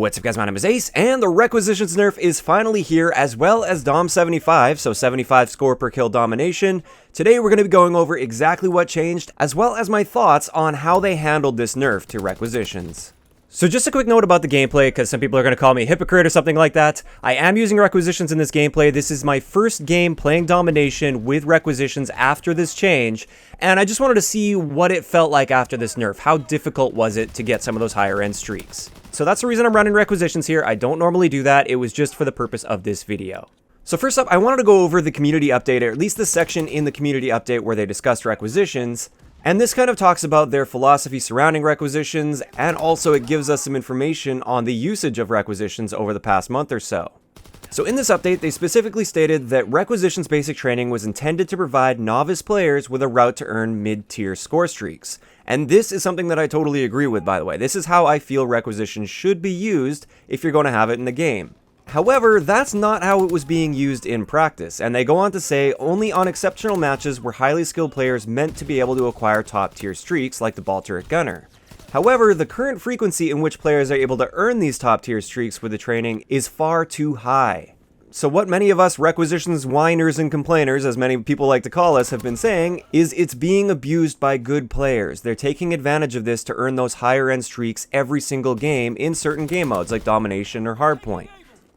What's up guys, my name is Ace, and the Requisitions nerf is finally here, as well as Dom75, so 75 score per kill domination. Today we're going to be going over exactly what changed, as well as my thoughts on how they handled this nerf to Requisitions. So just a quick note about the gameplay, because some people are going to call me a hypocrite or something like that. I am using Requisitions in this gameplay. This is my first game playing Domination with Requisitions after this change, and I just wanted to see what it felt like after this nerf. How difficult was it to get some of those higher end streaks? So that's the reason I'm running Requisitions here. I don't normally do that. It was just for the purpose of this video. So first up, I wanted to go over the community update, or at least the section in the community update where they discussed Requisitions. And this kind of talks about their philosophy surrounding Requisitions, and also it gives us some information on the usage of Requisitions over the past month or so. So in this update, they specifically stated that Requisitions basic training was intended to provide novice players with a route to earn mid-tier score streaks. And this is something that I totally agree with, by the way. This is how I feel Requisitions should be used if you're going to have it in the game. However, that's not how it was being used in practice, and they go on to say only on exceptional matches were highly skilled players meant to be able to acquire top tier streaks like the ball turret gunner. However, the current frequency in which players are able to earn these top tier streaks with the training is far too high. So what many of us Requisitions whiners and complainers, as many people like to call us, have been saying is it's being abused by good players. They're taking advantage of this to earn those higher end streaks every single game in certain game modes like Domination or Hardpoint.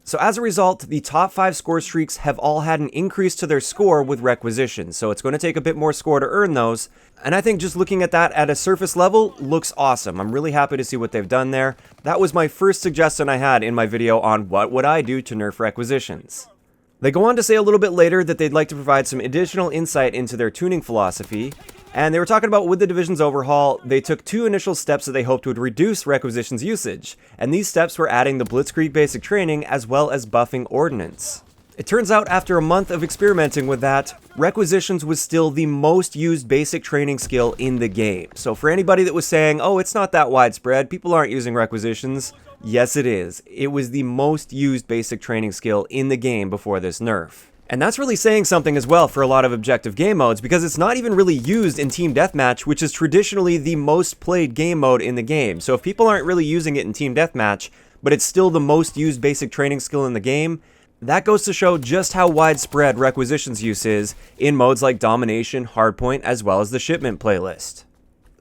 So as a result, the top 5 score streaks have all had an increase to their score with Requisitions, so it's going to take a bit more score to earn those, and I think just looking at that at a surface level looks awesome. I'm really happy to see what they've done there. That was my first suggestion I had in my video on what would I do to nerf Requisitions. They go on to say a little bit later that they'd like to provide some additional insight into their tuning philosophy, and they were talking about with the Division's overhaul, they took 2 initial steps that they hoped would reduce Requisitions usage, and these steps were adding the Blitzkrieg basic training as well as buffing Ordnance. It turns out after a month of experimenting with that, Requisitions was still the most used basic training skill in the game. So for anybody that was saying, oh, it's not that widespread, people aren't using Requisitions, yes it is. It was the most used basic training skill in the game before this nerf. And that's really saying something as well for a lot of objective game modes, because it's not even really used in Team Deathmatch, which is traditionally the most played game mode in the game. So if people aren't really using it in Team Deathmatch, but it's still the most used basic training skill in the game, that goes to show just how widespread Requisitions use is in modes like Domination, Hardpoint, as well as the Shipment playlist.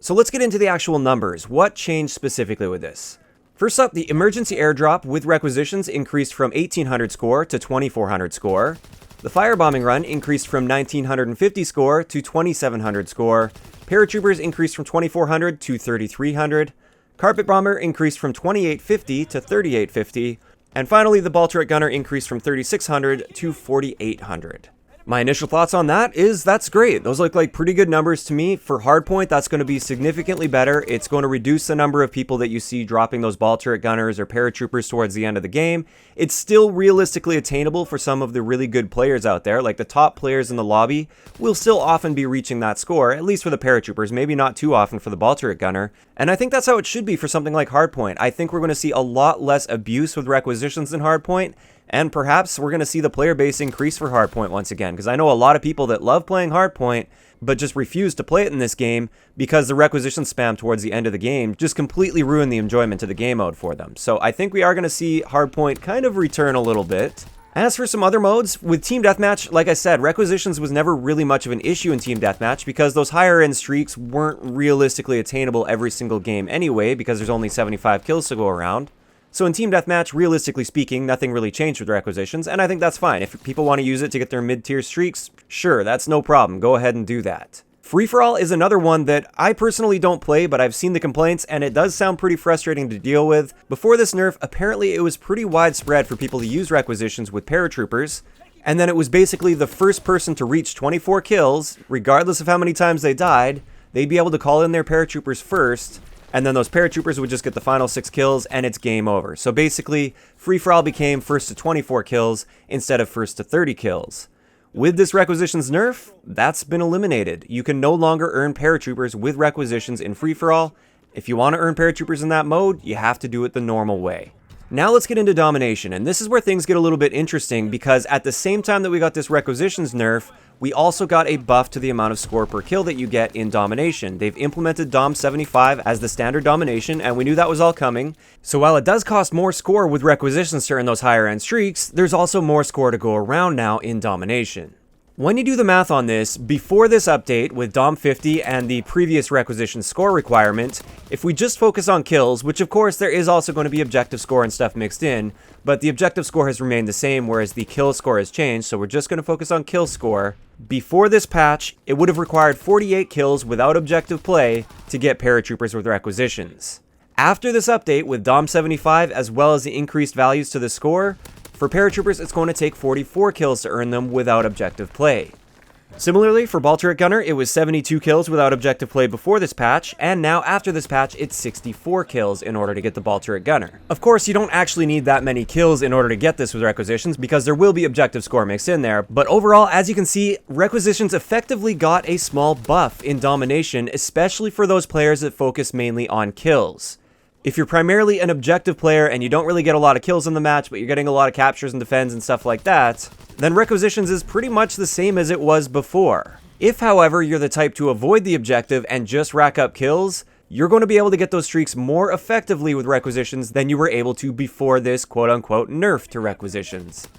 So let's get into the actual numbers. What changed specifically with this? First up, the emergency airdrop with Requisitions increased from 1800 score to 2400 score. The firebombing run increased from 1950 score to 2700 score. Paratroopers increased from 2400 to 3300. Carpet bomber increased from 2850 to 3850. And finally, the ball turret gunner increased from 3600 to 4800. My initial thoughts on that is that's great. Those look like pretty good numbers to me. For Hardpoint, that's going to be significantly better. It's going to reduce the number of people that you see dropping those ball turret gunners or paratroopers towards the end of the game. It's still realistically attainable for some of the really good players out there. Like the top players in the lobby will still often be reaching that score, at least for the paratroopers, maybe not too often for the ball turret gunner. And I think that's how it should be for something like Hardpoint. I think we're going to see a lot less abuse with Requisitions than Hardpoint. And perhaps we're going to see the player base increase for Hardpoint once again, because I know a lot of people that love playing Hardpoint, but just refuse to play it in this game because the Requisition spam towards the end of the game just completely ruined the enjoyment of the game mode for them. So I think we are going to see Hardpoint kind of return a little bit. As for some other modes, with Team Deathmatch, like I said, Requisitions was never really much of an issue in Team Deathmatch because those higher end streaks weren't realistically attainable every single game anyway, because there's only 75 kills to go around. So in Team Deathmatch, realistically speaking, nothing really changed with Requisitions, and I think that's fine. If people want to use it to get their mid-tier streaks, sure, that's no problem. Go ahead and do that. Free-for-all is another one that I personally don't play, but I've seen the complaints, and it does sound pretty frustrating to deal with. Before this nerf, apparently it was pretty widespread for people to use Requisitions with paratroopers, and then it was basically the first person to reach 24 kills, regardless of how many times they died, they'd be able to call in their paratroopers first, and then those paratroopers would just get the final 6 kills, and it's game over. So basically, free-for-all became first to 24 kills instead of first to 30 kills. With this Requisitions nerf, that's been eliminated. You can no longer earn paratroopers with Requisitions in free-for-all. If you want to earn paratroopers in that mode, you have to do it the normal way. Now let's get into Domination, and this is where things get a little bit interesting because at the same time that we got this Requisitions nerf, we also got a buff to the amount of score per kill that you get in Domination. They've implemented Dom75 as the standard Domination, and we knew that was all coming. So while it does cost more score with Requisitions to earn those higher end streaks, there's also more score to go around now in Domination. When you do the math on this, before this update with Dom50 and the previous Requisition score requirement, if we just focus on kills, which of course there is also going to be objective score and stuff mixed in, but the objective score has remained the same whereas the kill score has changed, so we're just going to focus on kill score. Before this patch, it would have required 48 kills without objective play to get paratroopers with Requisitions. After this update with Dom75 as well as the increased values to the score, for paratroopers, it's going to take 44 kills to earn them without objective play. Similarly, for ball turret gunner, it was 72 kills without objective play before this patch, and now after this patch, it's 64 kills in order to get the ball turret gunner. Of course, you don't actually need that many kills in order to get this with Requisitions, because there will be objective score mixed in there, but overall, as you can see, Requisitions effectively got a small buff in Domination, especially for those players that focus mainly on kills. If you're primarily an objective player and you don't really get a lot of kills in the match, but you're getting a lot of captures and defends and stuff like that, then Requisitions is pretty much the same as it was before. If, however, you're the type to avoid the objective and just rack up kills, you're going to be able to get those streaks more effectively with Requisitions than you were able to before this quote-unquote nerf to Requisitions.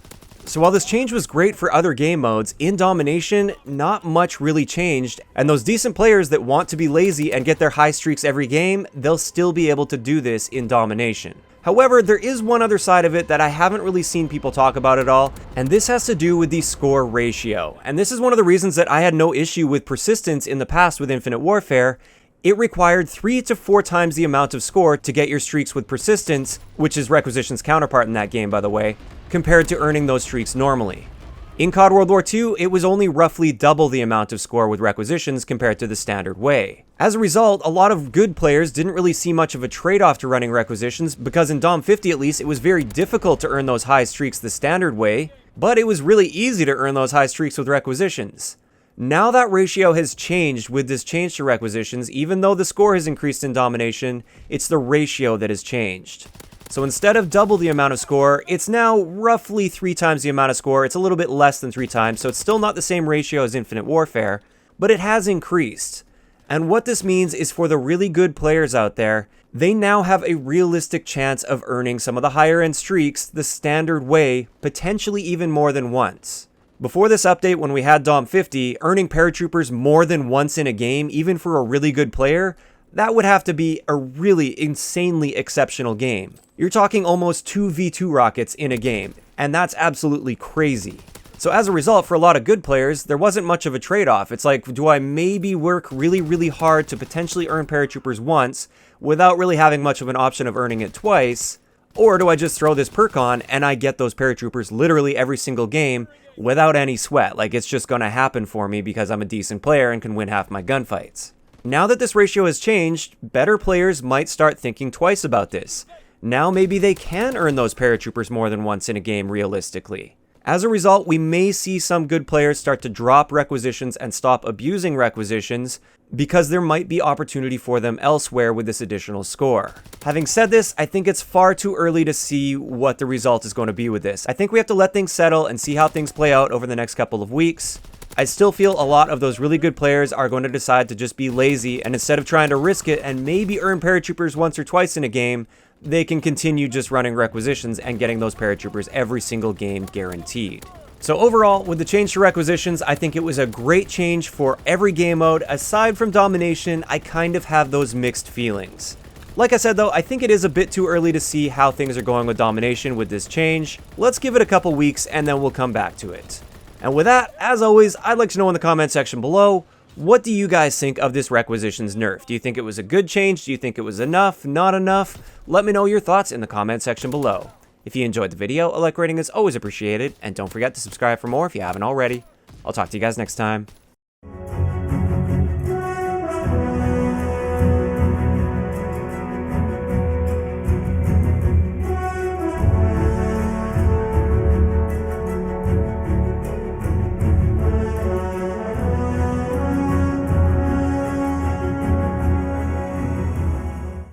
So while this change was great for other game modes, in Domination, not much really changed, and those decent players that want to be lazy and get their high streaks every game, they'll still be able to do this in Domination. However, there is one other side of it that I haven't really seen people talk about at all, and this has to do with the score ratio. And this is one of the reasons that I had no issue with persistence in the past with Infinite Warfare. It required 3 to 4 times the amount of score to get your streaks with persistence, which is Requisitions' counterpart in that game, by the way, compared to earning those streaks normally. In COD World War II, it was only roughly double the amount of score with Requisitions compared to the standard way. As a result, a lot of good players didn't really see much of a trade-off to running Requisitions, because in Dom50 at least, it was very difficult to earn those high streaks the standard way, but it was really easy to earn those high streaks with Requisitions. Now that ratio has changed with this change to Requisitions. Even though the score has increased in Domination, it's the ratio that has changed. So instead of double the amount of score, it's now roughly 3 times the amount of score. It's a little bit less than 3 times, so it's still not the same ratio as Infinite Warfare, but it has increased. And what this means is for the really good players out there, they now have a realistic chance of earning some of the higher end streaks the standard way, potentially even more than once. Before this update, when we had Dom50, earning paratroopers more than once in a game, even for a really good player, that would have to be a really insanely exceptional game. You're talking almost 2 V2 rockets in a game, and that's absolutely crazy. So as a result, for a lot of good players, there wasn't much of a trade-off. It's like, do I maybe work really, really hard to potentially earn paratroopers once without really having much of an option of earning it twice? Or do I just throw this perk on and I get those paratroopers literally every single game without any sweat? Like, it's just gonna happen for me because I'm a decent player and can win half my gunfights. Now that this ratio has changed, better players might start thinking twice about this. Now maybe they can earn those paratroopers more than once in a game realistically. As a result, we may see some good players start to drop Requisitions and stop abusing Requisitions because there might be opportunity for them elsewhere with this additional score. Having said this, I think it's far too early to see what the result is going to be with this. I think we have to let things settle and see how things play out over the next couple of weeks. I still feel a lot of those really good players are going to decide to just be lazy, and instead of trying to risk it and maybe earn paratroopers once or twice in a game, they can continue just running Requisitions and getting those paratroopers every single game guaranteed. So overall, with the change to Requisitions, I think it was a great change for every game mode. Aside from Domination, I kind of have those mixed feelings. Like I said though, I think it is a bit too early to see how things are going with Domination with this change. Let's give it a couple weeks and then we'll come back to it. And with that, as always, I'd like to know in the comment section below, what do you guys think of this Requisitions nerf? Do you think it was a good change? Do you think it was enough? Not enough? Let me know your thoughts in the comment section below. If you enjoyed the video, a like rating is always appreciated, and don't forget to subscribe for more if you haven't already. I'll talk to you guys next time.